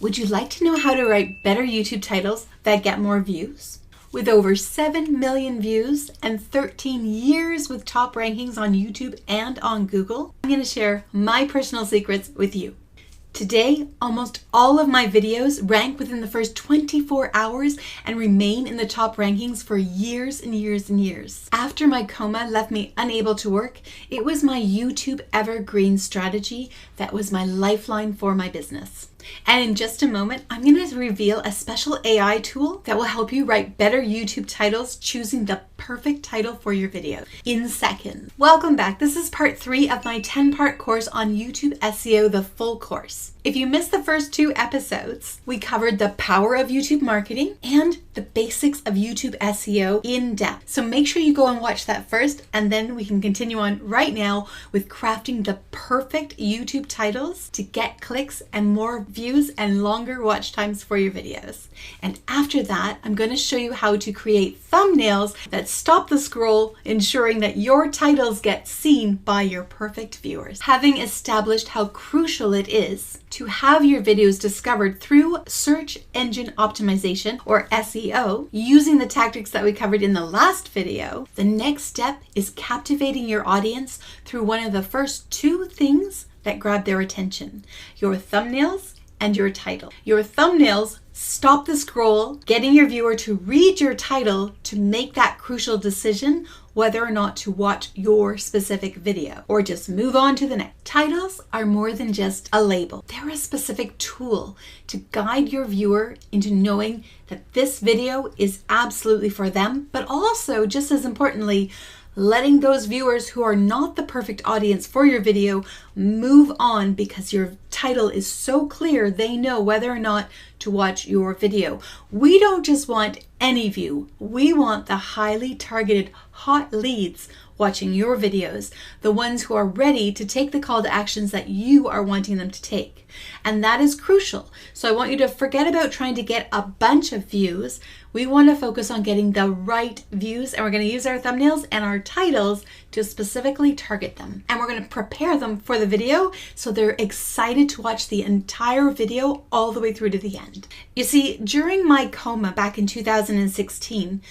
Would you like to know how to write better YouTube titles that get more views? With over 7 million views and 13 years with top rankings on YouTube and on Google, I'm going to share my personal secrets with you. Today, almost all of my videos rank within the first 24 hours and remain in the top rankings for years and years and years. After my coma left me unable to work, it was my YouTube Evergreen strategy that was my lifeline for my business. And in just a moment, I'm going to reveal a special AI tool that will help you write better YouTube titles, choosing the perfect title for your video in seconds. Welcome back. This is part 3 of my 10-part course on YouTube SEO, the full course. If you missed the first 2 episodes, we covered the power of YouTube marketing and the basics of YouTube SEO in depth. So make sure you go and watch that first, and then we can continue on right now with crafting the perfect YouTube titles to get clicks and more views and longer watch times for your videos. And after that, I'm going to show you how to create thumbnails that stop the scroll, ensuring that your titles get seen by your perfect viewers. Having established how crucial it is to have your videos discovered through search engine optimization, or SEO, using the tactics that we covered in the last video, the next step is captivating your audience through one of the first 2 things that grab their attention: your thumbnails and your title. Your thumbnails stop the scroll, getting your viewer to read your title to make that crucial decision whether or not to watch your specific video or just move on to the next. Titles are more than just a label. They're a specific tool to guide your viewer into knowing that this video is absolutely for them, but also, just as importantly, letting those viewers who are not the perfect audience for your video move on because your title is so clear they know whether or not to watch your video. We don't just want any view. We want the highly targeted hot leads watching your videos, the ones who are ready to take the call to actions that you are wanting them to take. And that is crucial. So I want you to forget about trying to get a bunch of views. We want to focus on getting the right views, and we're going to use our thumbnails and our titles to specifically target them. And we're going to prepare them for the video so they're excited to watch the entire video all the way through to the end. You see, during my coma back in 2016,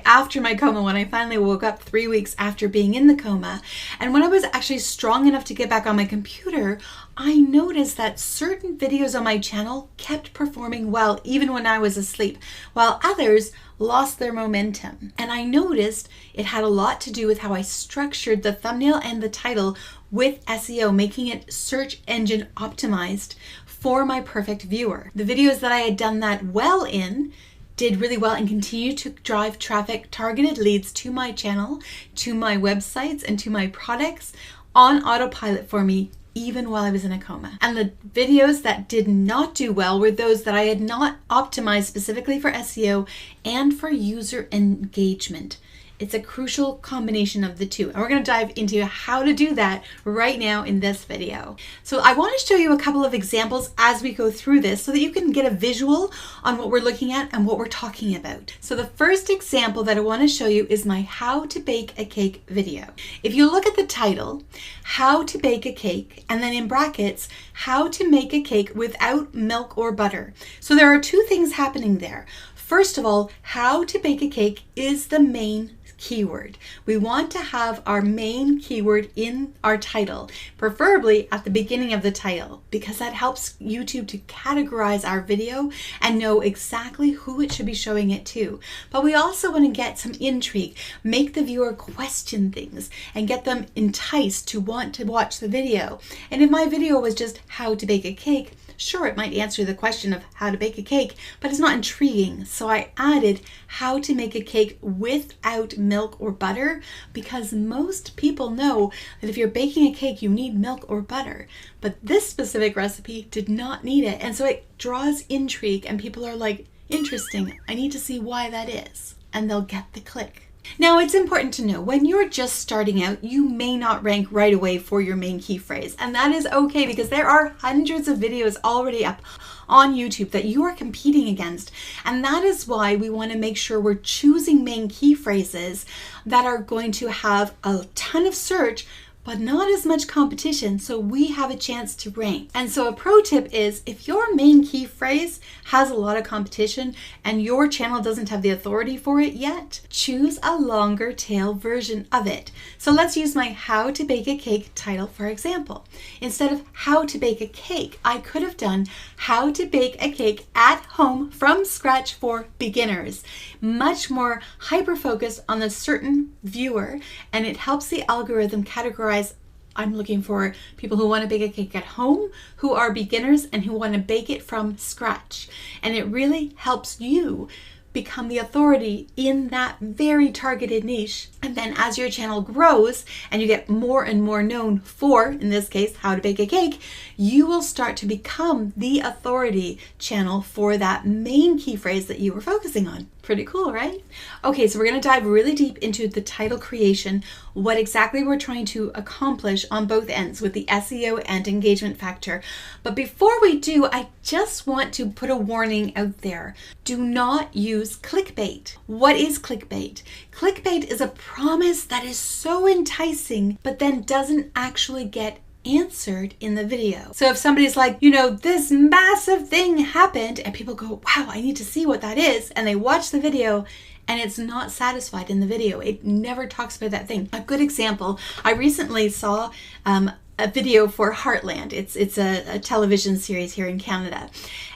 after my coma, when I finally woke up 3 weeks after being in the coma, and when I was actually strong enough to get back on my computer, I noticed that certain videos on my channel kept performing well even when I was asleep, while others lost their momentum. And I noticed it had a lot to do with how I structured the thumbnail and the title with SEO, making it search engine optimized for my perfect viewer. The videos that I had done that well in did really well and continue to drive traffic, targeted leads to my channel, to my websites, and to my products on autopilot for me, even while I was in a coma. And the videos that did not do well were those that I had not optimized specifically for SEO and for user engagement. It's a crucial combination of the two. And we're going to dive into how to do that right now in this video. So I want to show you a couple of examples as we go through this so that you can get a visual on what we're looking at and what we're talking about. So the first example that I want to show you is my how to bake a cake video. If you look at the title, how to bake a cake, and then in brackets, how to make a cake without milk or butter. So there are 2 things happening there. First of all, how to bake a cake is the main keyword. We want to have our main keyword in our title, preferably at the beginning of the title, because that helps YouTube to categorize our video and know exactly who it should be showing it to. But we also want to get some intrigue, make the viewer question things, and get them enticed to want to watch the video. And if my video was just how to bake a cake, sure, it might answer the question of how to bake a cake, but it's not intriguing. So I added how to make a cake without milk or butter, because most people know that if you're baking a cake, you need milk or butter. But this specific recipe did not need it. And so it draws intrigue, and people are like, interesting, I need to see why that is. And they'll get the click. Now, it's important to know when you're just starting out, you may not rank right away for your main key phrase. And that is okay, because there are hundreds of videos already up on YouTube that you are competing against. And that is why we want to make sure we're choosing main key phrases that are going to have a ton of search, but not as much competition, so we have a chance to rank. And so a pro tip is, if your main key phrase phrase has a lot of competition and your channel doesn't have the authority for it yet, choose a longer tail version of it. So let's use my how to bake a cake title for example. Instead of how to bake a cake, I could have done how to bake a cake at home from scratch for beginners. Much more hyper-focused on the certain viewer, and it helps the algorithm categorize. I'm looking for people who want to bake a cake at home, who are beginners, and who want to bake it from scratch. And it really helps you become the authority in that very targeted niche. And then as your channel grows and you get more and more known for, in this case, how to bake a cake, you will start to become the authority channel for that main key phrase that you were focusing on. Pretty cool, right? Okay, so we're going to dive really deep into the title creation, what exactly we're trying to accomplish on both ends with the SEO and engagement factor. But before we do, I just want to put a warning out there. Do not use clickbait. What is clickbait? Clickbait is a promise that is so enticing, but then doesn't actually get answered in the video. So if somebody's like, you know, this massive thing happened, and people go, wow, I need to see what that is, and they watch the video and it's not satisfied in the video. It never talks about that thing. A good example, I recently saw a video for Heartland. It's a television series here in Canada.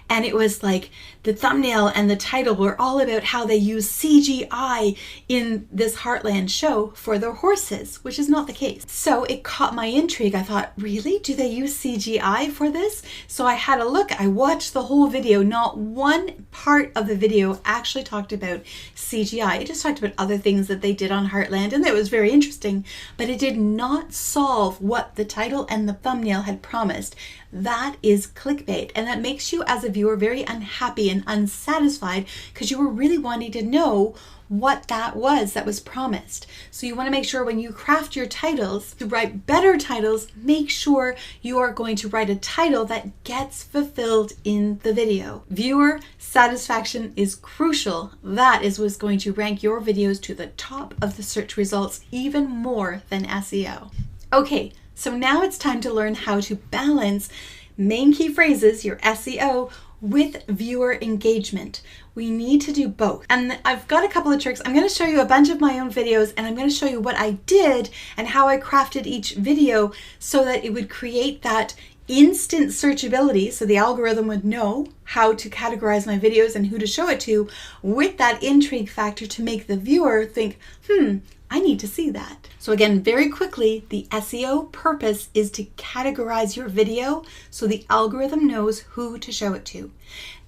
And it was like the thumbnail and the title were all about how they use CGI in this Heartland show for their horses, which is not the case. So it caught my intrigue. I thought, really? Do they use CGI for this? So I had a look. I watched the whole video. Not one part of the video actually talked about CGI. It just talked about other things that they did on Heartland, and that was very interesting. But it did not solve what the title and the thumbnail had promised. That is clickbait, and that makes you as a viewer very unhappy and unsatisfied because you were really wanting to know what that was promised. So you want to make sure when you craft your titles to write better titles, make sure you are going to write a title that gets fulfilled in the video. Viewer satisfaction is crucial. That is what's going to rank your videos to the top of the search results even more than SEO. Okay, so now it's time to learn how to balance main key phrases, your SEO, with viewer engagement. We need to do both. And I've got a couple of tricks. I'm going to show you a bunch of my own videos, and I'm going to show you what I did and how I crafted each video so that it would create that instant searchability, so the algorithm would know how to categorize my videos and who to show it to, with that intrigue factor to make the viewer think, I need to see that. So again, very quickly, the SEO purpose is to categorize your video so the algorithm knows who to show it to.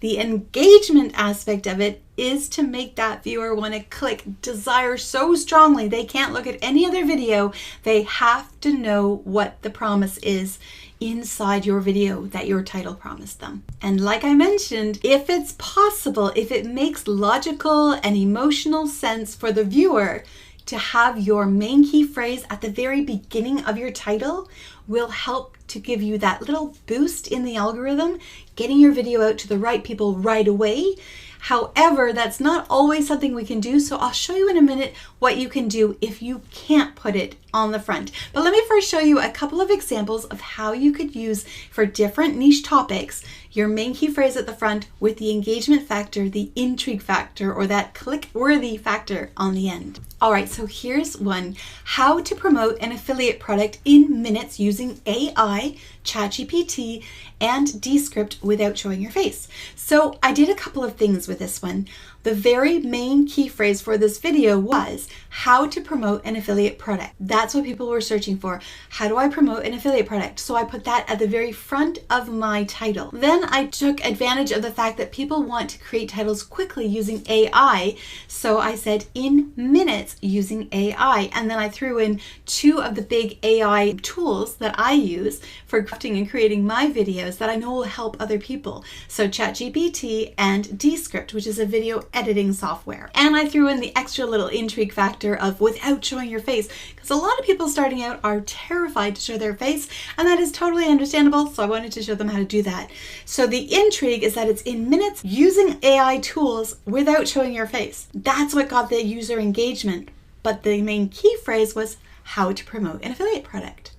The engagement aspect of it is to make that viewer want to click, desire so strongly they can't look at any other video. They have to know what the promise is inside your video that your title promised them. And like I mentioned, if it's possible, if it makes logical and emotional sense for the viewer, to have your main key phrase at the very beginning of your title will help to give you that little boost in the algorithm, getting your video out to the right people right away. However, that's not always something we can do, so I'll show you in a minute what you can do if you can't put it on the front. But let me first show you a couple of examples of how you could use for different niche topics your main key phrase at the front with the engagement factor, the intrigue factor, or that click-worthy factor on the end. All right, so here's one. How to promote an affiliate product in minutes using AI, ChatGPT, and Descript without showing your face. So I did a couple of things with this one. The very main key phrase for this video was how to promote an affiliate product. That's what people were searching for. How do I promote an affiliate product? So I put that at the very front of my title. Then I took advantage of the fact that people want to create titles quickly using AI. So I said in minutes using AI. And then I threw in two of the big AI tools that I use for crafting and creating my videos that I know will help other people. So ChatGPT and Descript, which is a video editing software. And I threw in the extra little intrigue factor of without showing your face, because a lot of people starting out are terrified to show their face, and that is totally understandable, so I wanted to show them how to do that. So the intrigue is that it's in minutes using AI tools without showing your face. That's what got the user engagement, but the main key phrase was how to promote an affiliate product.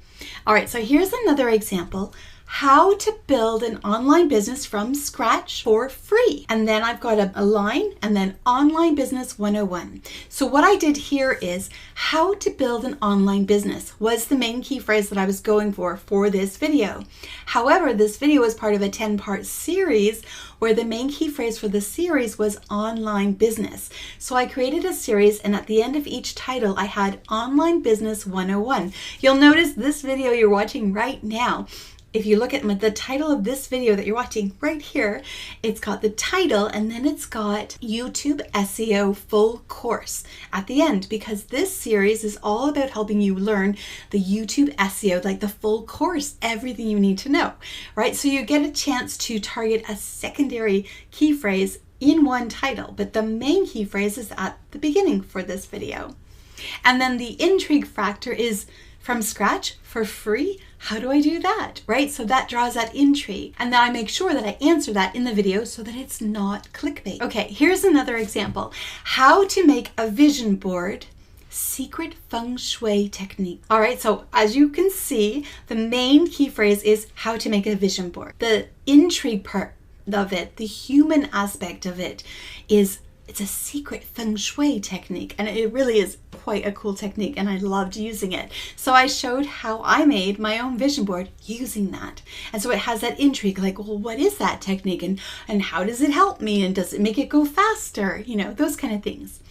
All right, so here's another example. how to build an online business from scratch for free. And then I've got a line and then online business 101. So what I did here is how to build an online business was the main key phrase that I was going for this video. However, this video is part of a 10-part series where the main key phrase for the series was online business. So I created a series, and at the end of each title, I had online business 101. You'll notice this video you're watching right now. If you look at the title of this video that you're watching right here, it's got the title and then it's got YouTube SEO full course at the end, because this series is all about helping you learn the YouTube SEO, like the full course, everything you need to know, right? So you get a chance to target a secondary key phrase in one title, but the main key phrase is at the beginning for this video. And then the intrigue factor is from scratch for free. How do I do that, right? So that draws that intrigue. And then I make sure that I answer that in the video so that it's not clickbait. Okay, here's another example. How to make a vision board, secret feng shui technique. All right, so as you can see, the main key phrase is how to make a vision board. The intrigue part of it, the human aspect of it, is it's a secret feng shui technique, and it really is quite a cool technique, and I loved using it. So I showed how I made my own vision board using that. And so it has that intrigue, like, well, what is that technique, and how does it help me, and does it make it go faster? You know, those kind of things.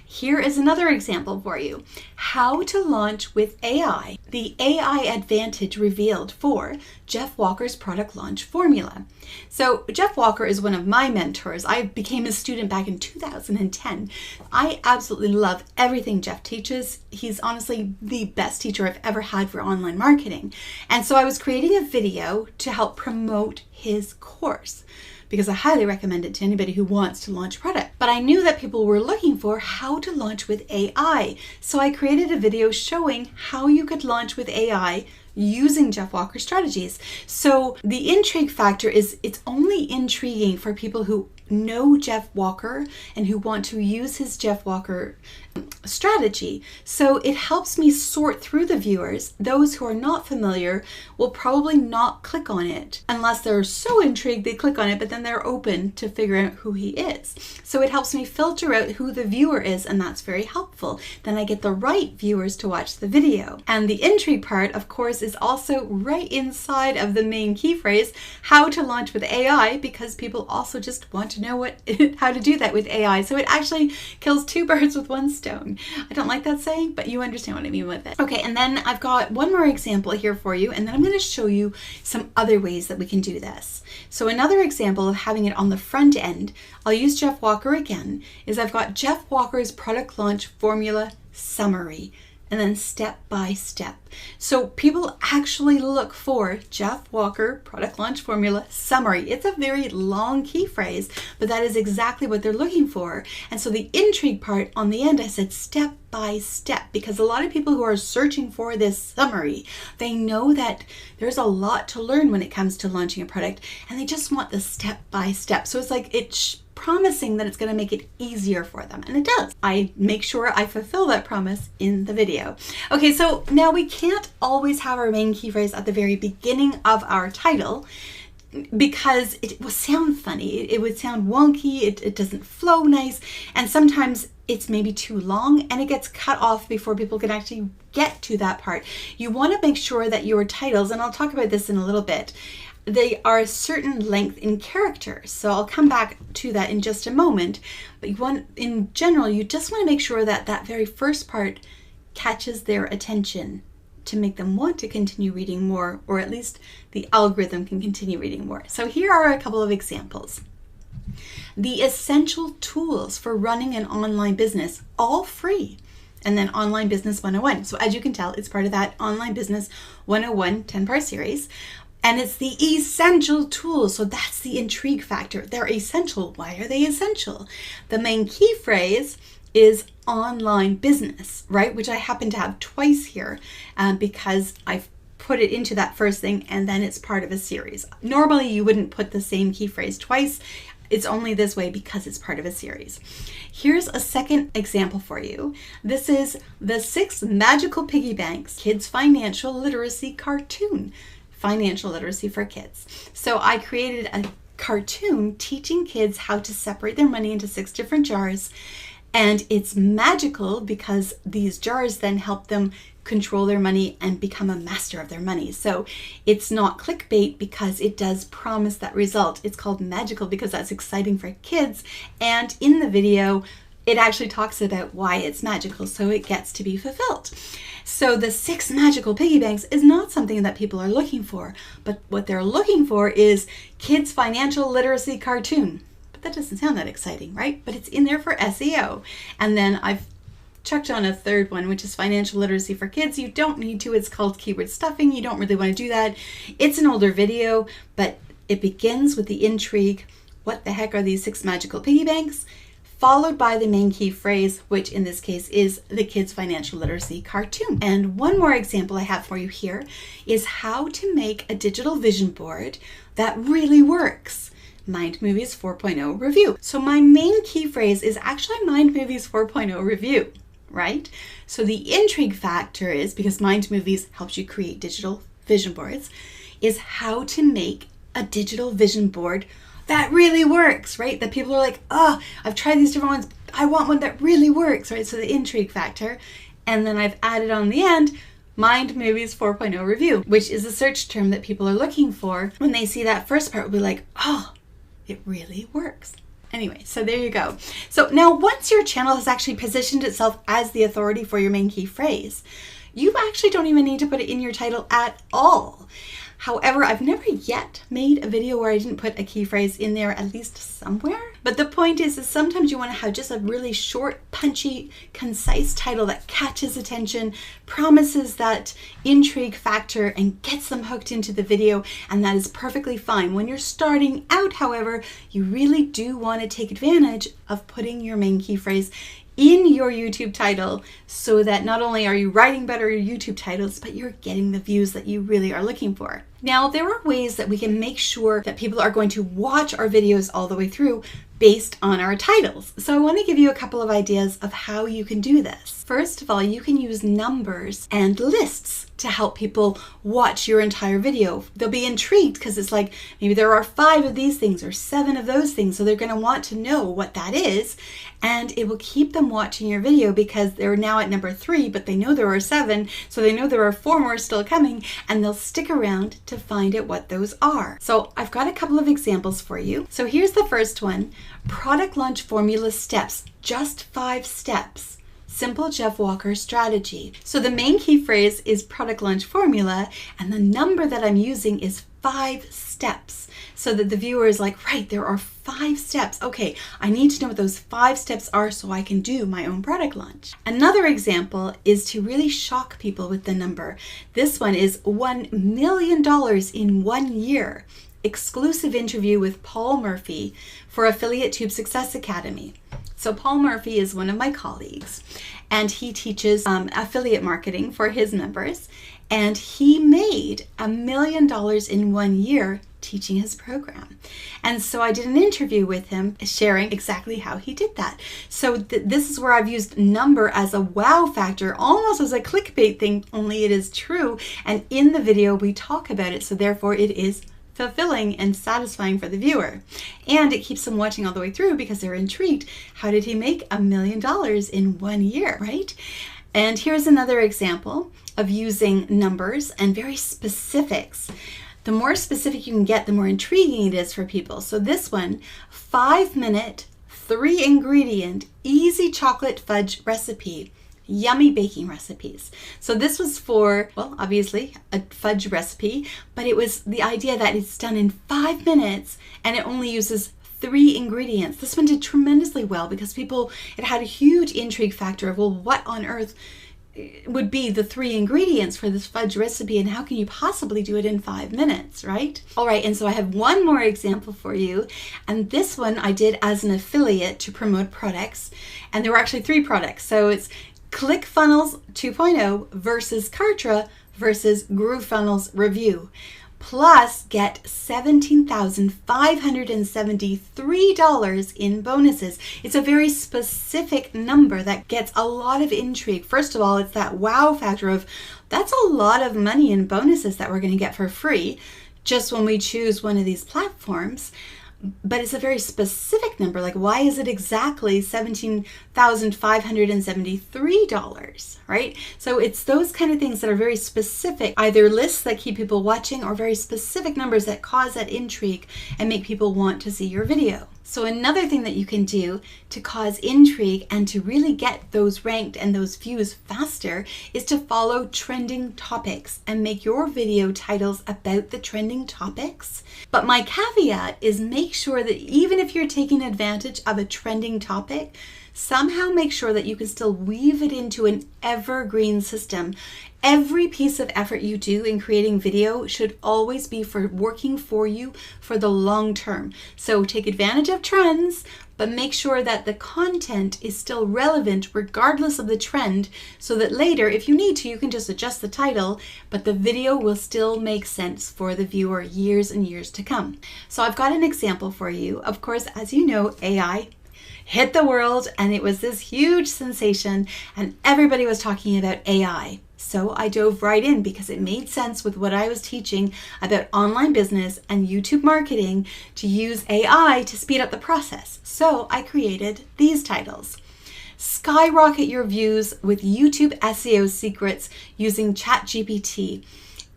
Here is another example for you. How to launch with AI. The AI advantage revealed for Jeff Walker's product launch formula. So Jeff Walker is one of my mentors. I became a student back in 2010. I absolutely love everything Jeff teaches. He's honestly the best teacher I've ever had for online marketing. And so I was creating a video to help promote his course, because I highly recommend it to anybody who wants to launch a product. But I knew that people were looking for how to launch with AI. So I created a video showing how you could launch with AI using Jeff Walker strategies. So the intrigue factor is it's only intriguing for people who know Jeff Walker and who want to use his Jeff Walker strategy. So it helps me sort through the viewers. Those who are not familiar will probably not click on it unless they're so intrigued they click on it, but then they're open to figuring out who he is. So it helps me filter out who the viewer is, and that's very helpful. Then I get the right viewers to watch the video. And the intrigue part, of course, is also right inside of the main key phrase, how to launch with AI, because people also just want to know how to do that with AI. So it actually kills two birds with one stone. I don't like that saying, but you understand what I mean with it. Okay, and then I've got one more example here for you, and then I'm going to show you some other ways that we can do this. So another example of having it on the front end, I'll use Jeff Walker again, is I've got Jeff Walker's product launch formula summary, and then step by step. So people actually look for Jeff Walker product launch formula summary. It's a very long key phrase, but that is exactly what they're looking for. And so the intrigue part on the end, I said step by step, because a lot of people who are searching for this summary, they know that there's a lot to learn when it comes to launching a product, and they just want the step by step. So it's like it's promising that it's going to make it easier for them, and it does. I make sure I fulfill that promise in the video. Okay, so now we can't always have our main key phrase at the very beginning of our title, because it will sound funny. It would sound wonky. It doesn't flow nice, and sometimes it's maybe too long and it gets cut off before people can actually get to that part. You want to make sure that your titles, and I'll talk about this in a little bit, they are a certain length in characters. So I'll come back to that in just a moment. But in general, you just want to make sure that that very first part catches their attention to make them want to continue reading more, or at least the algorithm can continue reading more. So here are a couple of examples. The essential tools for running an online business, all free. And then Online Business 101. So as you can tell, it's part of that Online Business 101 10-part series. And it's the essential tools. So that's the intrigue factor. They're essential. Why are they essential? The main key phrase is online business, right? Which I happen to have twice here because I've put it into that first thing and then it's part of a series. Normally you wouldn't put the same key phrase twice. It's only this way because it's part of a series. Here's a second example for you. This is the 6 Magical Piggy Banks Kids Financial Literacy Cartoon. financial literacy for kids. So I created a cartoon teaching kids how to separate their money into 6 different jars. And it's magical because these jars then help them control their money and become a master of their money. So it's not clickbait because it does promise that result. It's called magical because that's exciting for kids. And in the video, it actually talks about why it's magical, so it gets to be fulfilled. So the 6 magical piggy banks is not something that people are looking for, but what they're looking for is kids' financial literacy cartoon. But that doesn't sound that exciting, right? But it's in there for SEO. And then I've chucked on a third one, which is financial literacy for kids. You don't need to. It's called keyword stuffing. You don't really want to do that. It's an older video, but it begins with the intrigue. What the heck are these 6 magical piggy banks? Followed by the main key phrase, which in this case is the kids' financial literacy cartoon. And one more example I have for you here is how to make a digital vision board that really works. Mind Movies 4.0 review. So my main key phrase is actually Mind Movies 4.0 review, right? So the intrigue factor is, because Mind Movies helps you create digital vision boards, is how to make a digital vision board that really works, right? That people are like, oh, I've tried these different ones. I want one that really works, right? So the intrigue factor. And then I've added on the end, Mind Movies 4.0 review, which is a search term that people are looking for. When they see that first part, will be like, oh, it really works. Anyway, so there you go. So now once your channel has actually positioned itself as the authority for your main key phrase, you actually don't even need to put it in your title at all. However, I've never yet made a video where I didn't put a key phrase in there, at least somewhere. But the point is sometimes you want to have just a really short, punchy, concise title that catches attention, promises that intrigue factor, and gets them hooked into the video, and that is perfectly fine. When you're starting out, however, you really do want to take advantage of putting your main key phrase in your YouTube title so that not only are you writing better YouTube titles, but you're getting the views that you really are looking for. Now, there are ways that we can make sure that people are going to watch our videos all the way through based on our titles. So I want to give you a couple of ideas of how you can do this. First of all, you can use numbers and lists to help people watch your entire video. They'll be intrigued because it's like, maybe there are 5 of these things or 7 of those things. So they're going to want to know what that is. And it will keep them watching your video because they're now at number 3, but they know there are 7. So they know there are 4 more still coming, and they'll stick around to find out what those are. So I've got a couple of examples for you. So here's the first one. Product launch formula steps, just 5 steps. Simple Jeff Walker strategy. So the main key phrase is product launch formula, and the number that I'm using is 5 steps. So that the viewer is like, right, there are 5 steps. Okay, I need to know what those 5 steps are so I can do my own product launch. Another example is to really shock people with the number. This one is $1 million in 1 year. Exclusive interview with Paul Murphy for Affiliate Tube Success Academy. So Paul Murphy is one of my colleagues, and he teaches affiliate marketing for his members, and he made $1 million in 1 year teaching his program. And so I did an interview with him sharing exactly how he did that. So this is where I've used number as a wow factor, almost as a clickbait thing, only it is true. And in the video we talk about it, so therefore it is fulfilling and satisfying for the viewer. And it keeps them watching all the way through because they're intrigued. How did he make $1 million in 1 year, right? And here's another example of using numbers and very specifics. The more specific you can get, the more intriguing it is for people. So this one, 5-minute, 3-ingredient, easy chocolate fudge recipe. Yummy baking recipes. So this was for, well, obviously a fudge recipe, but it was the idea that it's done in 5 minutes and it only uses 3 ingredients. This one did tremendously well because it had a huge intrigue factor of, well, what on earth would be the 3 ingredients for this fudge recipe and how can you possibly do it in 5 minutes, right? All right, and so I have one more example for you, and this one I did as an affiliate to promote products, and there were actually 3 products. So it's ClickFunnels 2.0 versus Kartra versus GrooveFunnels review. plus get $17,573 in bonuses. It's a very specific number that gets a lot of intrigue. First of all, it's that wow factor of that's a lot of money in bonuses that we're going to get for free just when we choose one of these platforms. But it's a very specific number. Like, why is it exactly $17,573, right? So it's those kind of things that are very specific, either lists that keep people watching or very specific numbers that cause that intrigue and make people want to see your video. So another thing that you can do to cause intrigue and to really get those ranked and those views faster is to follow trending topics and make your video titles about the trending topics. But my caveat is make sure that even if you're taking advantage of a trending topic, somehow make sure that you can still weave it into an evergreen system. Every piece of effort you do in creating video should always be for working for you for the long term. So take advantage of trends, but make sure that the content is still relevant regardless of the trend, so that later, if you need to, you can just adjust the title, but the video will still make sense for the viewer years and years to come. So I've got an example for you. Of course, as you know, AI hit the world and it was this huge sensation and everybody was talking about AI. So I dove right in because it made sense with what I was teaching about online business and YouTube marketing to use AI to speed up the process. So I created these titles. Skyrocket your views with YouTube SEO secrets using ChatGPT,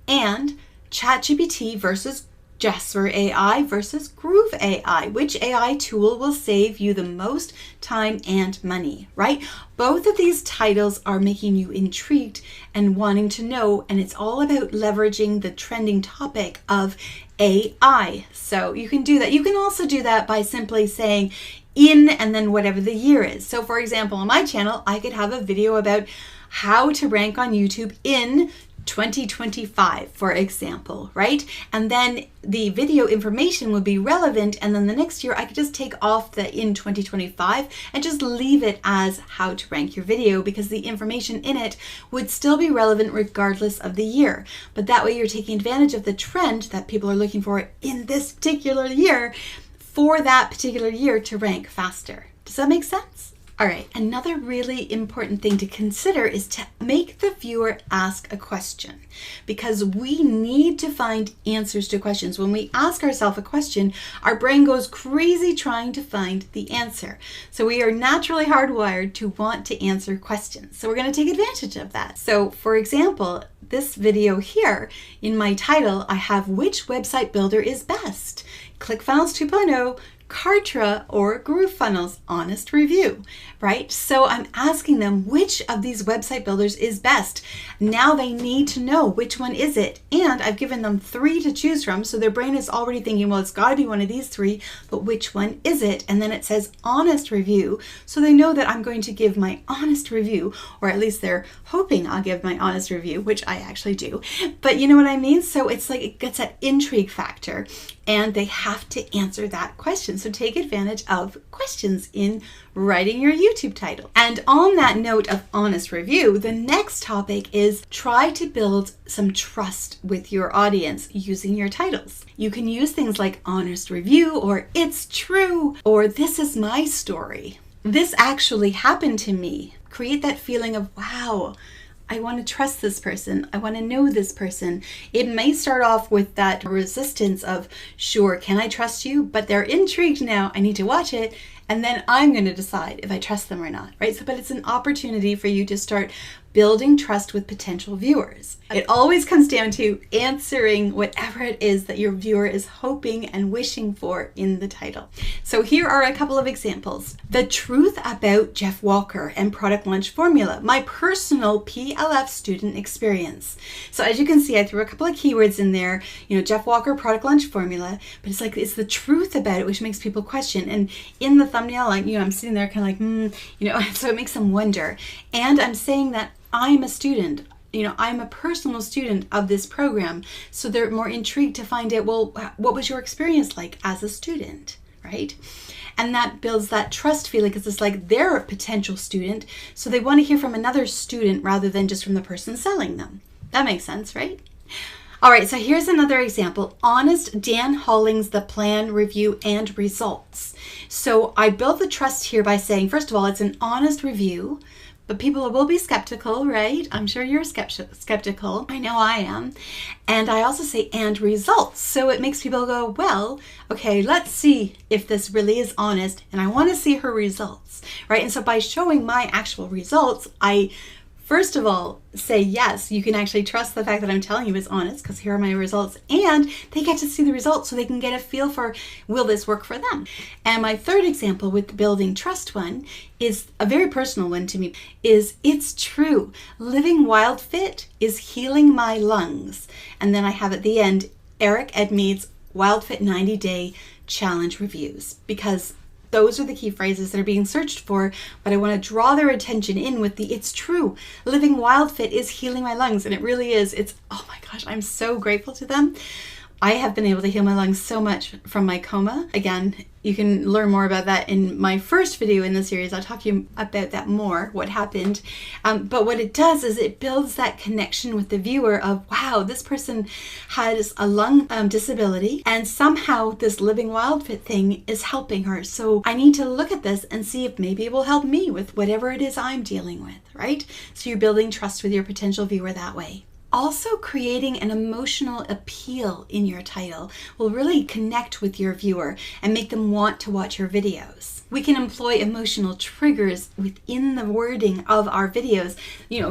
and ChatGPT versus Jasper AI versus Groove AI. Which AI tool will save you the most time and money, right? Both of these titles are making you intrigued and wanting to know, and it's all about leveraging the trending topic of AI. So you can do that. You can also do that by simply saying in and then whatever the year is. So for example, on my channel, I could have a video about how to rank on YouTube in 2025, for example, right? And then the video information would be relevant, and then the next year I could just take off the in 2025 and just leave it as how to rank your video, because the information in it would still be relevant regardless of the year. But that way you're taking advantage of the trend that people are looking for in this particular year for that particular year to rank faster. Does that make sense? All right, another really important thing to consider is to make the viewer ask a question, because we need to find answers to questions. When we ask ourselves a question, our brain goes crazy trying to find the answer. So we are naturally hardwired to want to answer questions. So we're going to take advantage of that. So for example, this video here, in my title, I have which website builder is best? ClickFunnels 2.0, Kartra, or GrooveFunnels? Honest review, right? So I'm asking them which of these website builders is best. Now they need to know which one is it. And I've given them 3 to choose from. So their brain is already thinking, well, it's got to be one of these 3, but which one is it? And then it says honest review. So they know that I'm going to give my honest review, or at least they're hoping I'll give my honest review, which I actually do. But you know what I mean? So it's like it gets that intrigue factor, and they have to answer that question. So take advantage of questions in writing your YouTube title. And on that note of honest review, the next topic is try to build some trust with your audience using your titles. You can use things like honest review, or it's true, or this is my story. This actually happened to me. Create that feeling of, wow, I want to trust this person. I want to know this person. It may start off with that resistance of, sure, can I trust you? But they're intrigued now. I need to watch it. And then I'm going to decide if I trust them or not, right? So, but it's an opportunity for you to start building trust with potential viewers. It always comes down to answering whatever it is that your viewer is hoping and wishing for in the title. So here are a couple of examples. The truth about Jeff Walker and product launch formula, my personal PLF student experience. So as you can see, I threw a couple of keywords in there, Jeff Walker product launch formula, but it's the truth about it, which makes people question. And in the thumbnail, I'm sitting there kind of like, so it makes them wonder. And I'm saying that I'm a student, I'm a personal student of this program. So they're more intrigued to find out, well, what was your experience like as a student, right? And that builds that trust feeling, because it's like they're a potential student. So they want to hear from another student rather than just from the person selling them. That makes sense, right? All right, so here's another example. Honest Dan Holling's The Plan, Review, and Results. So I built the trust here by saying, first of all, it's an honest review, but people will be skeptical, right? I'm sure you're skeptical. I know I am. And I also say, and results. So it makes people go, well, okay, let's see if this really is honest. And I want to see her results, right? And so by showing my actual results, I first of all say, yes, you can actually trust the fact that I'm telling you is honest because here are my results, and they get to see the results so they can get a feel for, will this work for them? And my third example with the building trust one is a very personal one to me, is it's true. Living Wild Fit is healing my lungs. And then I have at the end, Eric Edmead's Wild Fit 90-Day Challenge reviews, because those are the key phrases that are being searched for, but I want to draw their attention in with the, it's true. Living Wild Fit is healing my lungs, and it really is. It's, oh my gosh, I'm so grateful to them. I have been able to heal my lungs so much from my coma. Again, you can learn more about that in my first video in the series. I'll talk to you about that more, what happened. But what it does is it builds that connection with the viewer of, wow, this person has a lung disability, and somehow this Living Wild Fit thing is helping her. So I need to look at this and see if maybe it will help me with whatever it is I'm dealing with, right? So you're building trust with your potential viewer that way. Also, creating an emotional appeal in your title will really connect with your viewer and make them want to watch your videos. We can employ emotional triggers within the wording of our videos,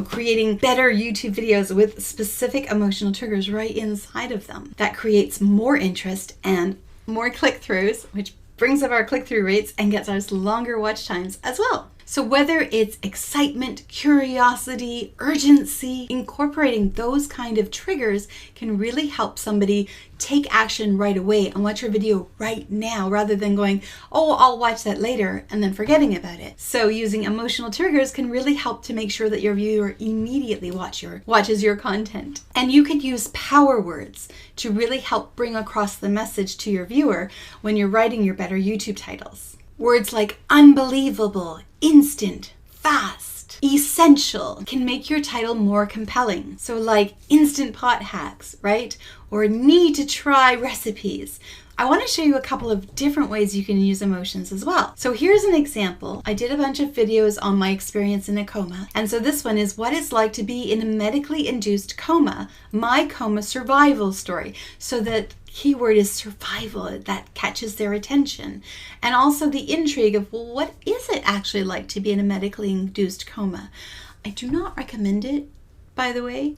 creating better YouTube videos with specific emotional triggers right inside of them. That creates more interest and more click-throughs, which brings up our click-through rates and gets us longer watch times as well. So whether it's excitement, curiosity, urgency, incorporating those kind of triggers can really help somebody take action right away and watch your video right now, rather than going, oh, I'll watch that later, and then forgetting about it. So using emotional triggers can really help to make sure that your viewer immediately watches your content. And you could use power words to really help bring across the message to your viewer when you're writing your better YouTube titles. Words like unbelievable, instant, fast, essential can make your title more compelling. So like instant pot hacks, right? Or need to try recipes. I want to show you a couple of different ways you can use emotions as well. So here's an example. I did a bunch of videos on my experience in a coma. And so this one is what it's like to be in a medically induced coma, my coma survival story. So that keyword is survival, that catches their attention. And also the intrigue of, well, what is it actually like to be in a medically induced coma? I do not recommend it, by the way.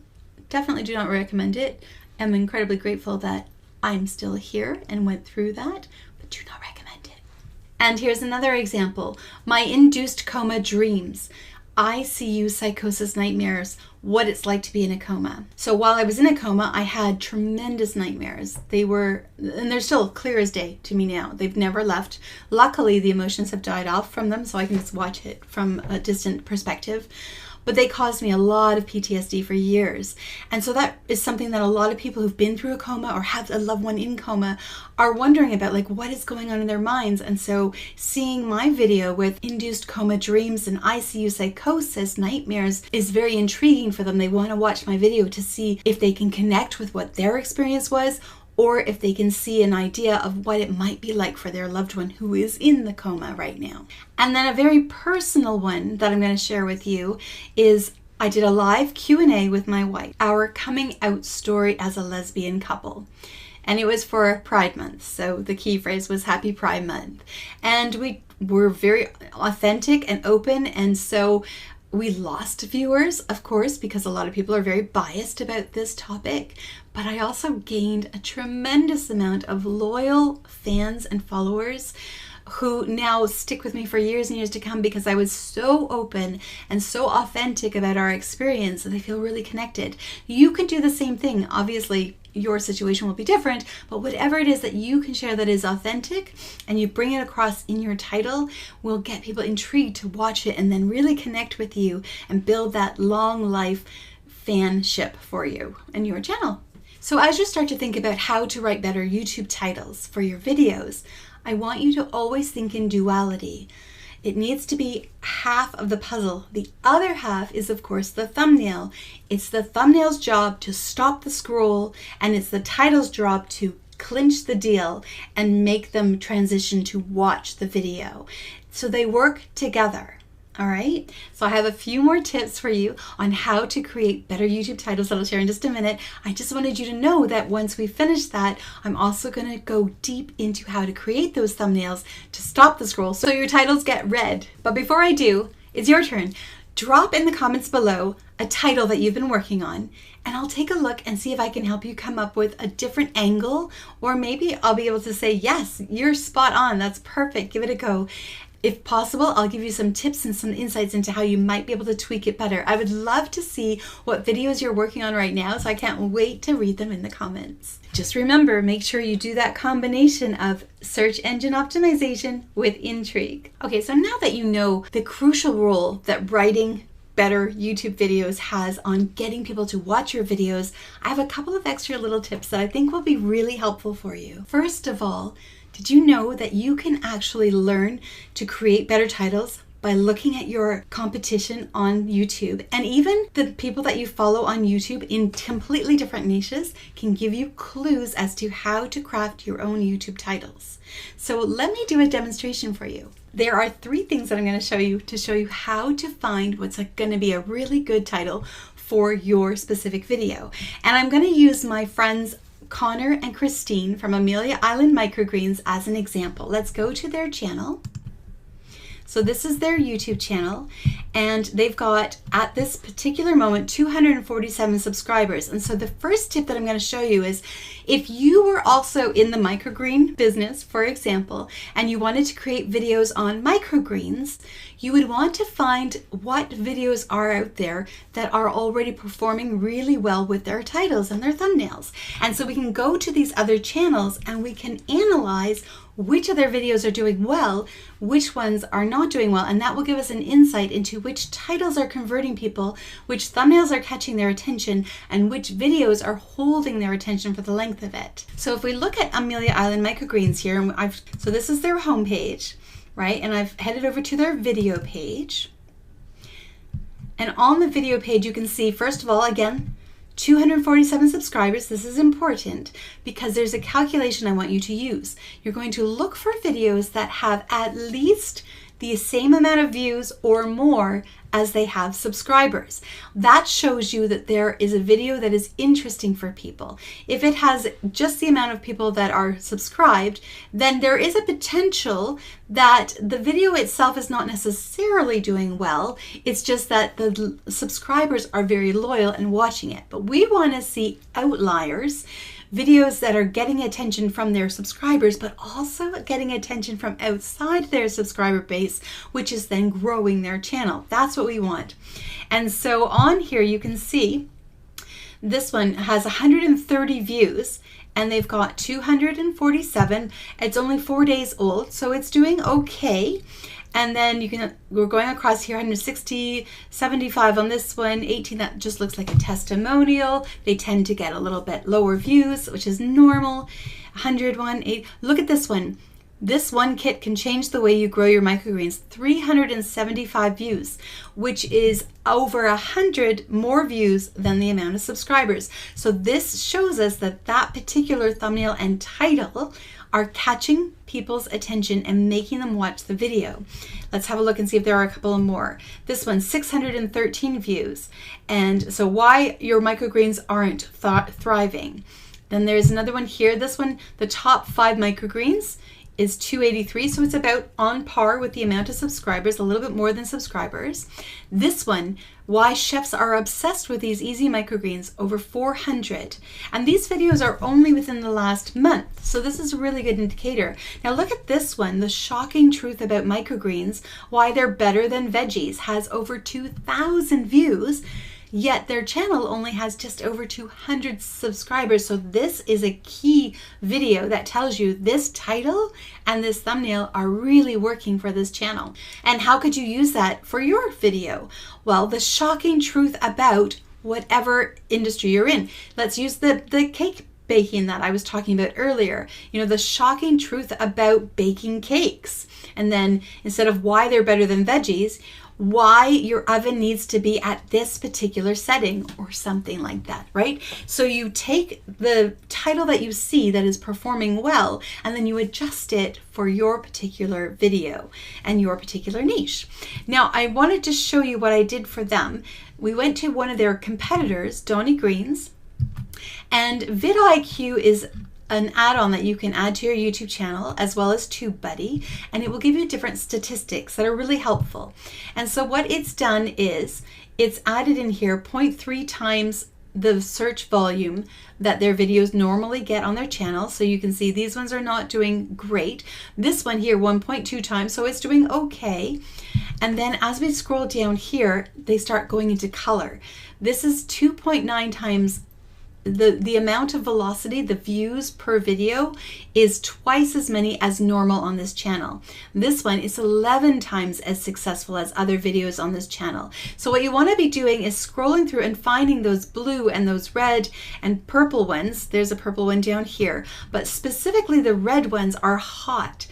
Definitely do not recommend it. I'm incredibly grateful that I'm still here and went through that, but do not recommend it. And here's another example. My induced coma dreams. ICU psychosis nightmares, what it's like to be in a coma. So while I was in a coma, I had tremendous nightmares. And they're still clear as day to me now. They've never left. Luckily, the emotions have died off from them, so I can just watch it from a distant perspective. But they caused me a lot of PTSD for years. And so that is something that a lot of people who've been through a coma or have a loved one in coma are wondering about, like, what is going on in their minds. And so seeing my video with induced coma dreams and ICU psychosis nightmares is very intriguing for them. They want to watch my video to see if they can connect with what their experience was, or if they can see an idea of what it might be like for their loved one who is in the coma right now. And then a very personal one that I'm going to share with you is I did a live Q&A with my wife, our coming out story as a lesbian couple. And it was for Pride Month, so the key phrase was Happy Pride Month. And we were very authentic and open, and so we lost viewers, of course, because a lot of people are very biased about this topic, but I also gained a tremendous amount of loyal fans and followers who now stick with me for years and years to come because I was so open and so authentic about our experience that they feel really connected. You can do the same thing. Obviously, your situation will be different, but whatever it is that you can share that is authentic and you bring it across in your title will get people intrigued to watch it and then really connect with you and build that long life fanship for you and your channel. So as you start to think about how to write better YouTube titles for your videos, I want you to always think in duality. It needs to be half of the puzzle. The other half is, of course, the thumbnail. It's the thumbnail's job to stop the scroll, and it's the title's job to clinch the deal and make them transition to watch the video. So they work together. All right, so I have a few more tips for you on how to create better YouTube titles that I'll share in just a minute. I just wanted you to know that once we finish that, I'm also going to go deep into how to create those thumbnails to stop the scroll so your titles get read. But before I do, it's your turn. Drop in the comments below a title that you've been working on, and I'll take a look and see if I can help you come up with a different angle, or maybe I'll be able to say, yes, you're spot on, that's perfect, give it a go. If possible, I'll give you some tips and some insights into how you might be able to tweak it better. I would love to see what videos you're working on right now, so I can't wait to read them in the comments. Just remember, make sure you do that combination of search engine optimization with Intrigue. Okay, so now that you know the crucial role that writing better YouTube videos has on getting people to watch your videos, I have a couple of extra little tips that I think will be really helpful for you. First of all, did you know that you can actually learn to create better titles by looking at your competition on YouTube? And even the people that you follow on YouTube in completely different niches can give you clues as to how to craft your own YouTube titles. So let me do a demonstration for you. There are 3 things that I'm going to show you how to find what's going to be a really good title for your specific video. And I'm going to use my friends Connor and Christine from Amelia Island Microgreens as an example. Let's go to their channel. So this is their YouTube channel, and they've got, at this particular moment, 247 subscribers. And so the first tip that I'm going to show you is, if you were also in the microgreen business, for example, and you wanted to create videos on microgreens, you would want to find what videos are out there that are already performing really well with their titles and their thumbnails. And so we can go to these other channels and we can analyze which of their videos are doing well, which ones are not doing well, and that will give us an insight into which titles are converting people, which thumbnails are catching their attention, and which videos are holding their attention for the length of it. So if we look at Amelia Island Microgreens here, and so this is their homepage, right? And I've headed over to their video page. And on the video page, you can see, first of all, again, 247 subscribers. This is important because there's a calculation I want you to use. You're going to look for videos that have at least the same amount of views or more as they have subscribers. That shows you that there is a video that is interesting for people. If it has just the amount of people that are subscribed, then there is a potential that the video itself is not necessarily doing well. It's just that the subscribers are very loyal and watching it. But we want to see outliers, videos that are getting attention from their subscribers, but also getting attention from outside their subscriber base, which is then growing their channel. That's what we want. And so on here, you can see this one has 130 views and they've got 247. It's only 4 days old, so it's doing okay. And then we're going across here, 160, 75 on this one, 18, that just looks like a testimonial. They tend to get a little bit lower views, which is normal. 101, 8, look at this one. This one kit can change the way you grow your microgreens. 375 views, which is over 100 more views than the amount of subscribers. So this shows us that that particular thumbnail and title are catching people's attention and making them watch the video. Let's have a look and see if there are a couple more. This one, 613 views. And so why your microgreens aren't thriving. Then there's another one here. This one, the top 5 microgreens is 283, so it's about on par with the amount of subscribers, a little bit more than subscribers. This one, why chefs are obsessed with these easy microgreens, over 400. And these videos are only within the last month, so this is a really good indicator. Now look at this one, the shocking truth about microgreens, why they're better than veggies, has over 2,000 views. Yet their channel only has just over 200 subscribers. So this is a key video that tells you this title and this thumbnail are really working for this channel. And how could you use that for your video? Well, the shocking truth about whatever industry you're in. Let's use the cake baking that I was talking about earlier. You know, the shocking truth about baking cakes. And then instead of why they're better than veggies, why your oven needs to be at this particular setting or something like that, right? So you take the title that you see that is performing well, and then you adjust it for your particular video and your particular niche. Now, I wanted to show you what I did for them. We went to one of their competitors, Donnie Green's, and vidIQ is an add-on that you can add to your YouTube channel as well as TubeBuddy, and it will give you different statistics that are really helpful. And so what it's done is it's added in here 0.3 times the search volume that their videos normally get on their channel. So you can see these ones are not doing great. This one here 1.2 times, so it's doing okay. And then as we scroll down here, they start going into color. This is 2.9 times the amount of velocity, the views per video is twice as many as normal on this channel. This one is 11 times as successful as other videos on this channel. So what you want to be doing is scrolling through and finding those blue and those red and purple ones. There's a purple one down here, but specifically the red ones are hot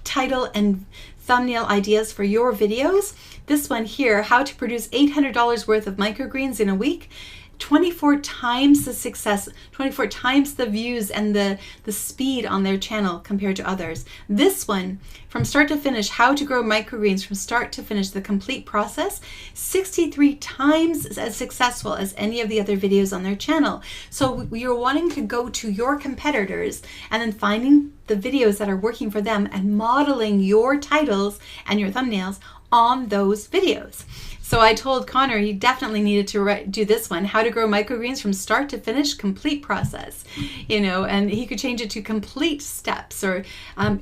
title and thumbnail ideas for your videos. This one here, how to produce $800 worth of microgreens in a week. 24 times the success, 24 times the views and the speed on their channel compared to others. This one, from start to finish, how to grow microgreens from start to finish, the complete process, 63 times as successful as any of the other videos on their channel. So you're wanting to go to your competitors and then finding the videos that are working for them and modeling your titles and your thumbnails on those videos. So I told Connor he definitely needed to do this one, how to grow microgreens from start to finish, complete process, you know, and he could change it to complete steps, or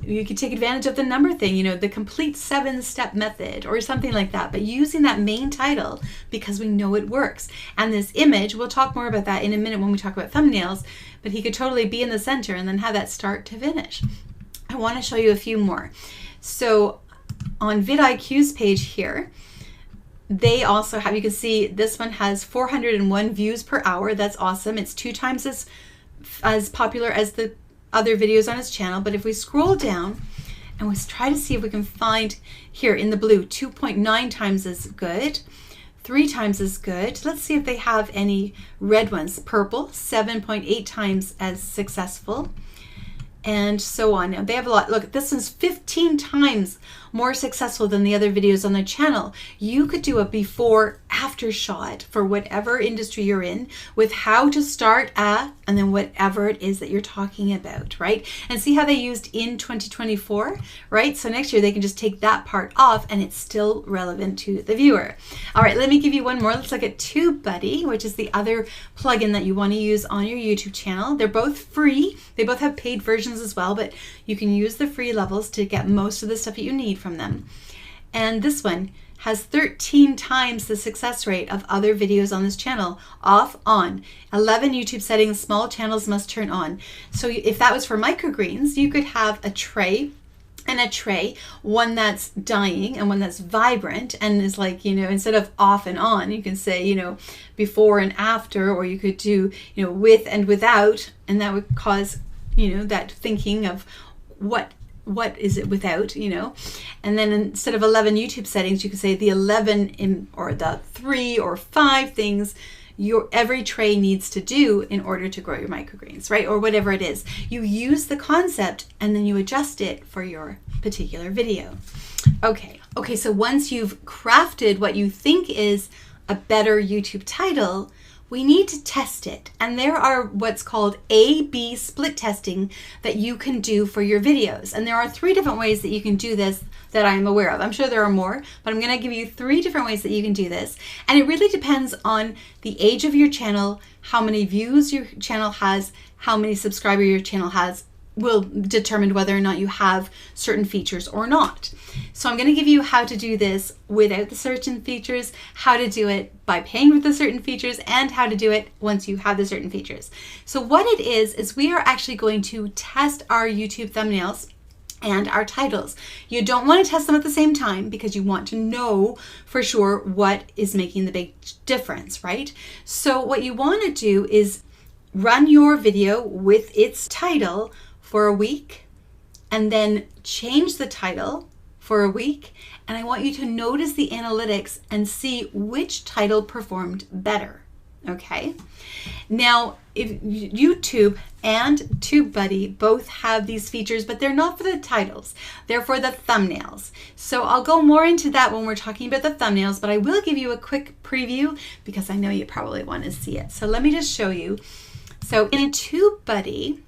you could take advantage of the number thing, you know, the complete 7-step method or something like that, but using that main title because we know it works. And this image, we'll talk more about that in a minute when we talk about thumbnails, but he could totally be in the center and then have that start to finish. I want to show you a few more. So on vidIQ's page here, they also have, you can see this one has 401 views per hour. That's awesome. It's 2 times as popular as the other videos on his channel. But if we scroll down and we try to see if we can find here in the blue, 2.9 times as good, 3 times as good. Let's see if they have any red ones. Purple, 7.8 times as successful, and so on. Now they have a lot. Look, this one's 15 times more successful than the other videos on their channel. You could do a before after shot for whatever industry you're in with how to start at and then whatever it is that you're talking about, right? And see how they used in 2024, right? So next year they can just take that part off and it's still relevant to the viewer. All right, let me give you one more. Let's look at TubeBuddy, which is the other plugin that you want to use on your YouTube channel. They're both free. They both have paid versions as well, but you can use the free levels to get most of the stuff that you need from them. And this one has 13 times the success rate of other videos on this channel. Off, on. 11 YouTube settings small channels must turn on. So if that was for microgreens, you could have a tray and a tray, one that's dying and one that's vibrant and is like, you know, instead of off and on, you can say, you know, before and after, or you could do, you know, with and without, and that would cause, you know, that thinking of what is it without, you know. And then instead of 11 YouTube settings, you could say the 11 or the 3 or 5 things every tray needs to do in order to grow your microgreens, right? Or whatever it is. You use the concept and then you adjust it for your particular video. Okay, so once you've crafted what you think is a better YouTube title, we need to test it. And there are what's called A/B split testing that you can do for your videos. And there are 3 different ways that you can do this that I am aware of. I'm sure there are more, but I'm going to give you 3 different ways that you can do this. And it really depends on the age of your channel, how many views your channel has, how many subscribers your channel has, will determine whether or not you have certain features or not. So I'm going to give you how to do this without the certain features, how to do it by paying with the certain features, and how to do it once you have the certain features. So what it is we are actually going to test our YouTube thumbnails and our titles. You don't want to test them at the same time because you want to know for sure what is making the big difference, right? So what you want to do is run your video with its title for a week, and then change the title for a week. And I want you to notice the analytics and see which title performed better. Okay. Now, if YouTube and TubeBuddy both have these features, but they're not for the titles. They're for the thumbnails. So I'll go more into that when we're talking about the thumbnails, but I will give you a quick preview because I know you probably want to see it. So let me just show you. So in TubeBuddy,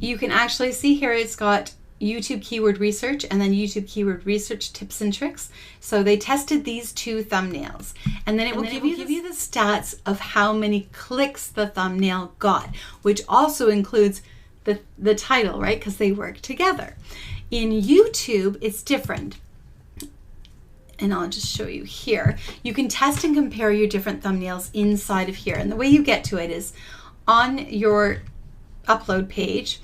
you can actually see here it's got YouTube keyword research and then YouTube keyword research tips and tricks. So they tested these two thumbnails, and then it will give you the stats of how many clicks the thumbnail got, which also includes the title, right? Because they work together. In YouTube, it's different. And I'll just show you here. You can test and compare your different thumbnails inside of here. And the way you get to it is on your upload page,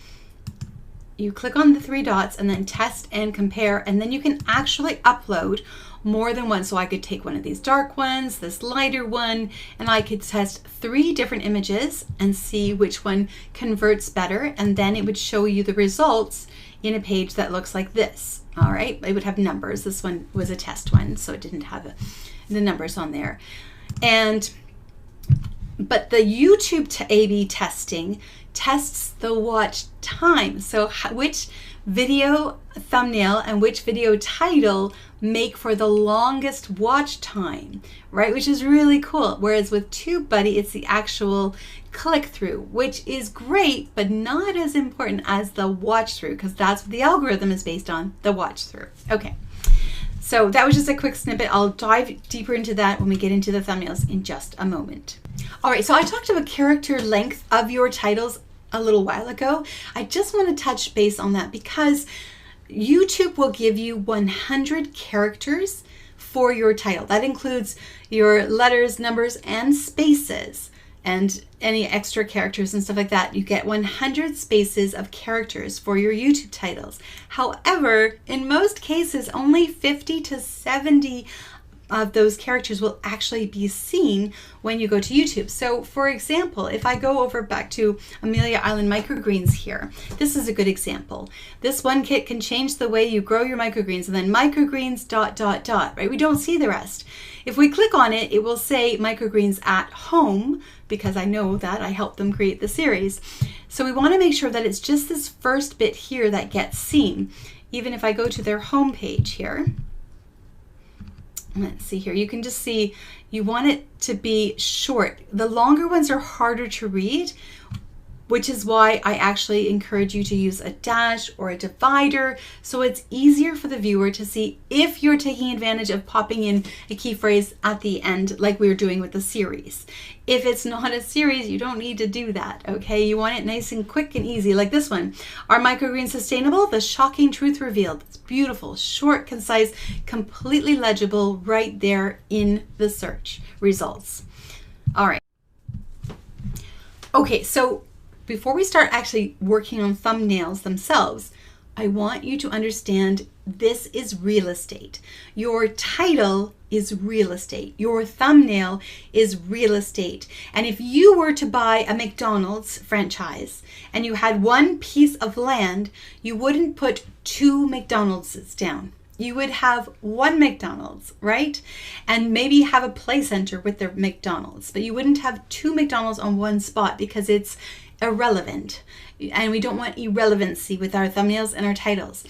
you click on the three dots and then test and compare, and then you can actually upload more than one. So I could take one of these dark ones, this lighter one, and I could test 3 different images and see which one converts better, and then it would show you the results in a page that looks like this. All right, it would have numbers. This one was a test one, so it didn't have the numbers on there. But the YouTube A/B testing tests the watch time. So which video thumbnail and which video title make for the longest watch time, right? Which is really cool. Whereas with TubeBuddy, it's the actual click-through, which is great, but not as important as the watch-through, because that's what the algorithm is based on, the watch-through. Okay. So that was just a quick snippet. I'll dive deeper into that when we get into the thumbnails in just a moment. All right, so I talked about character length of your titles a little while ago. I just want to touch base on that because YouTube will give you 100 characters for your title. That includes your letters, numbers, and spaces, and any extra characters and stuff like that. You get 100 spaces of characters for your YouTube titles. However, in most cases, only 50 to 70 of those characters will actually be seen when you go to YouTube. So for example, if I go over back to Amelia Island microgreens here, this is a good example. This one kit can change the way you grow your microgreens, and then microgreens ... right? We don't see the rest. If we click on it, it will say microgreens at home, because I know that I helped them create the series. So we want to make sure that it's just this first bit here that gets seen. Even if I go to their home page here, let's see here, you can just see you want it to be short. The longer ones are harder to read, which is why I actually encourage you to use a dash or a divider, so it's easier for the viewer to see if you're taking advantage of popping in a key phrase at the end like we were doing with the series. If it's not a series, you don't need to do that, okay? You want it nice and quick and easy, like this one. Are microgreens sustainable? The shocking truth revealed. It's beautiful, short, concise, completely legible right there in the search results. All right. Okay, so before we start actually working on thumbnails themselves, I want you to understand this is real estate. Your title is real estate. Your thumbnail is real estate. And if you were to buy a McDonald's franchise and you had one piece of land, you wouldn't put 2 McDonald's down. You would have one McDonald's, right? And maybe have a play center with the McDonald's, but you wouldn't have 2 McDonald's on one spot because it's irrelevant, and we don't want irrelevancy with our thumbnails and our titles.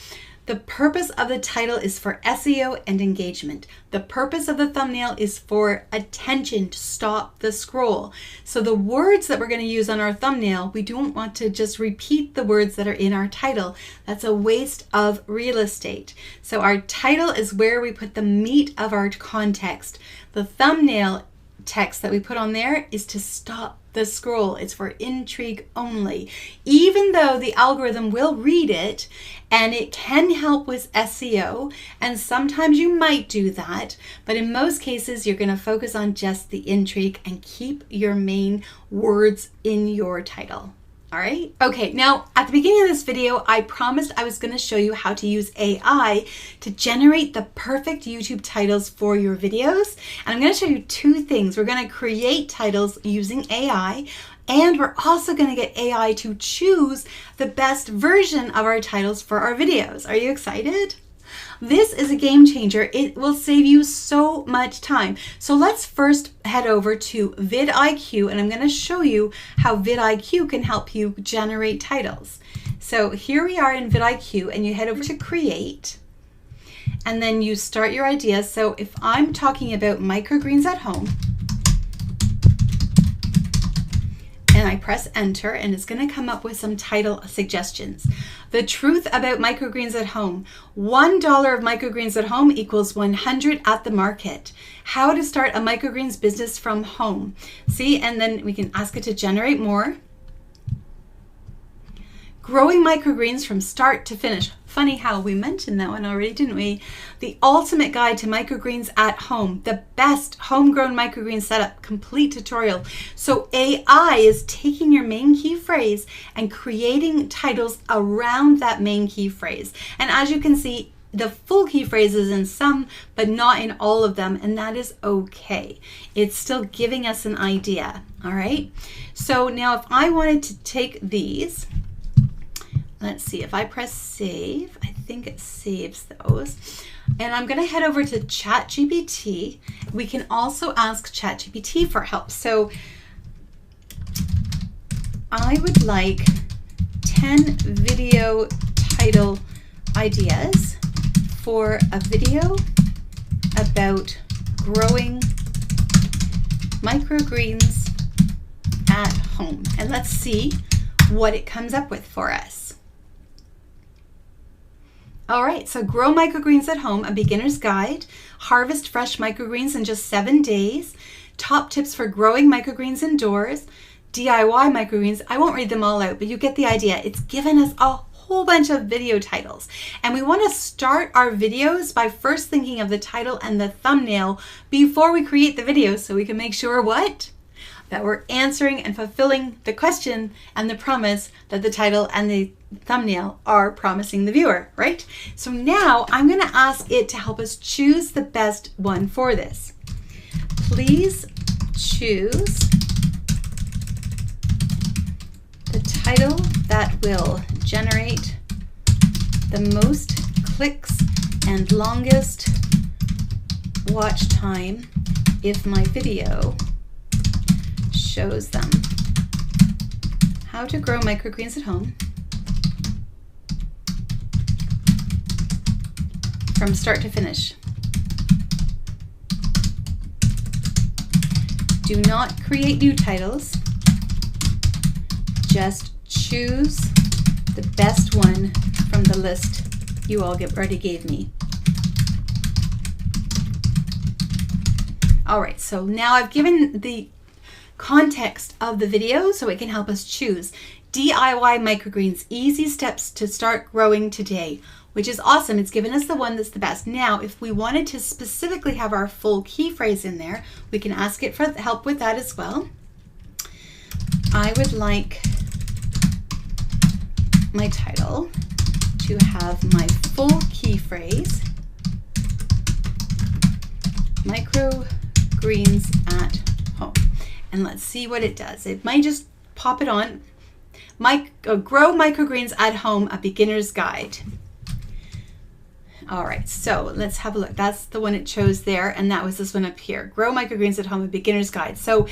The purpose of the title is for SEO and engagement. The purpose of the thumbnail is for attention, to stop the scroll. So the words that we're going to use on our thumbnail, we don't want to just repeat the words that are in our title. That's a waste of real estate. So our title is where we put the meat of our context. The thumbnail text that we put on there is to stop the scroll. It's for intrigue only. Even though the algorithm will read it and it can help with SEO, and sometimes you might do that, but in most cases you're going to focus on just the intrigue and keep your main words in your title. All right. Okay. Now at the beginning of this video, I promised I was going to show you how to use AI to generate the perfect YouTube titles for your videos. And I'm going to show you 2 things. We're going to create titles using AI, And we're also going to get AI to choose the best version of our titles for our videos. Are you excited? This is a game changer. It will save you so much time. So let's first head over to vidIQ, and I'm going to show you how vidIQ can help you generate titles. So here we are in vidIQ, and you head over to create, and then you start your idea. So if I'm talking about microgreens at home, and I press enter, and it's going to come up with some title suggestions. The truth about microgreens at home. $1 of microgreens at home equals 100 at the market. How to start a microgreens business from home. See, and then we can ask it to generate more. Growing microgreens from start to finish. Funny how we mentioned that one already, didn't we? The ultimate guide to microgreens at home. The best homegrown microgreen setup. Complete tutorial. So AI is taking your main key phrase and creating titles around that main key phrase. And as you can see, the full key phrase is in some, but not in all of them, and that is okay. It's still giving us an idea, all right? So now if I wanted to take these, let's see, if I press save, I think it saves those. And I'm going to head over to ChatGPT. We can also ask ChatGPT for help. So I would like 10 video title ideas for a video about growing microgreens at home. And let's see what it comes up with for us. All right, so grow microgreens at home, a beginner's guide, harvest fresh microgreens in just 7 days, top tips for growing microgreens indoors, DIY microgreens. I won't read them all out, but you get the idea. It's given us a whole bunch of video titles, and we want to start our videos by first thinking of the title and the thumbnail before we create the video, so we can make sure what? That we're answering and fulfilling the question and the promise that the title and the thumbnail are promising the viewer, right? So now I'm going to ask it to help us choose the best one for this. Please choose the title that will generate the most clicks and longest watch time if my video shows them how to grow microgreens at home from start to finish. Do not create new titles. Just choose the best one from the list you all already gave me. All right, so now I've given the context of the video so it can help us choose. DIY microgreens, easy steps to start growing today, which is awesome. It's given us the one that's the best. Now, if we wanted to specifically have our full key phrase in there, we can ask it for help with that as well. I would like my title to have my full key phrase, microgreens at home. And let's see what it does. It might just pop it on. Grow microgreens at home, a beginner's guide. All right, so let's have a look. That's the one it chose there, and that was this one up here. Grow microgreens at home, a beginner's guide. So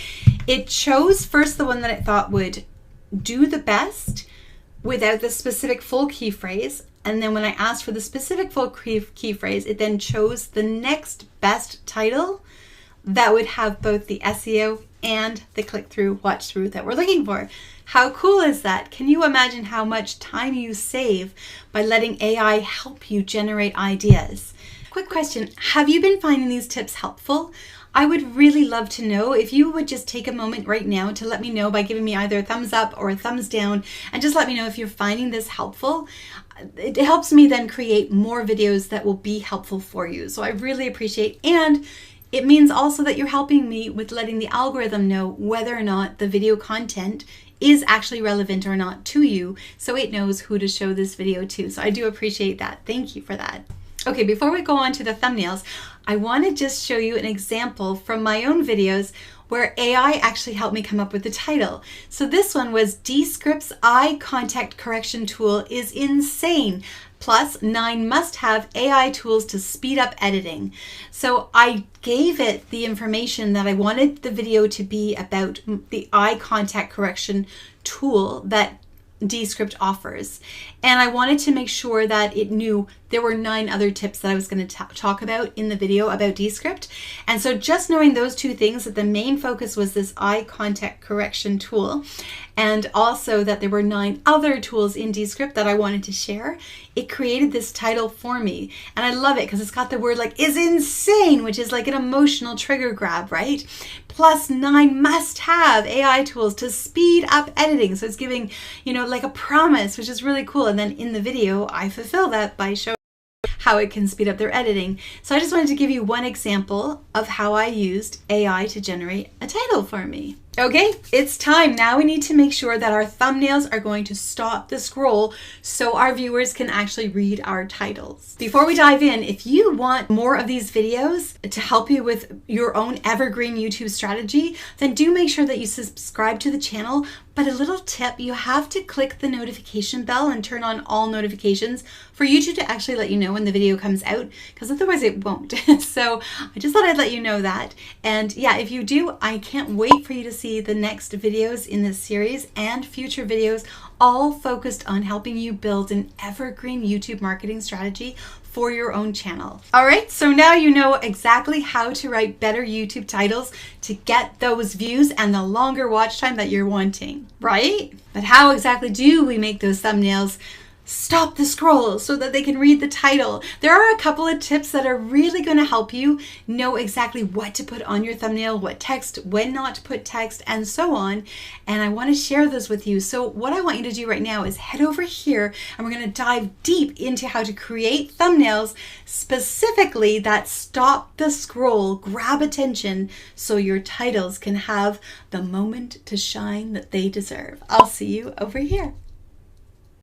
it chose first the one that it thought would do the best without the specific full key phrase. And then when I asked for the specific full key phrase, it then chose the next best title that would have both the SEO and the click-through, watch-through that we're looking for. How cool is that? Can you imagine how much time you save by letting AI help you generate ideas? Quick question, have you been finding these tips helpful? I would really love to know if you would just take a moment right now to let me know by giving me either a thumbs up or a thumbs down, and just let me know if you're finding this helpful. It helps me then create more videos that will be helpful for you. So I really appreciate, and it means also that you're helping me with letting the algorithm know whether or not the video content is actually relevant or not to you, so it knows who to show this video to. So I do appreciate that. Thank you for that. Okay, before we go on to the thumbnails, I want to just show you an example from my own videos where AI actually helped me come up with the title. So this one was Descript's Eye Contact Correction Tool is insane. Plus 9 must-have AI tools to speed up editing. So I gave it the information that I wanted the video to be about the eye contact correction tool that Descript offers. And I wanted to make sure that it knew there were 9 other tips that I was going to talk about in the video about Descript. And so just knowing those 2 things, that the main focus was this eye contact correction tool, and also that there were 9 other tools in Descript that I wanted to share, it created this title for me. And I love it because it's got the word like is insane, which is like an emotional trigger grab, right? Plus 9 must-have AI tools to speed up editing. So it's giving, like a promise, which is really cool. And then in the video, I fulfill that by showing how it can speed up their editing. So I just wanted to give you one example of how I used AI to generate a title for me. Okay, it's time. Now we need to make sure that our thumbnails are going to stop the scroll so our viewers can actually read our titles. Before we dive in, if you want more of these videos to help you with your own evergreen YouTube strategy, then do make sure that you subscribe to the channel. But a little tip, you have to click the notification bell and turn on all notifications for YouTube to actually let you know when the video comes out, because otherwise it won't. So I just thought I'd let you know that. And yeah, if you do, I can't wait for you to see the next videos in this series and future videos, all focused on helping you build an evergreen YouTube marketing strategy for your own channel. All right, so now you know exactly how to write better YouTube titles to get those views and the longer watch time that you're wanting, right? But how exactly do we make those thumbnails stop the scroll so that they can read the title? There are a couple of tips that are really going to help you know exactly what to put on your thumbnail, what text, when not to put text, and so on. And I want to share those with you. So what I want you to do right now is head over here and we're going to dive deep into how to create thumbnails specifically that stop the scroll, grab attention, so your titles can have the moment to shine that they deserve. I'll see you over here.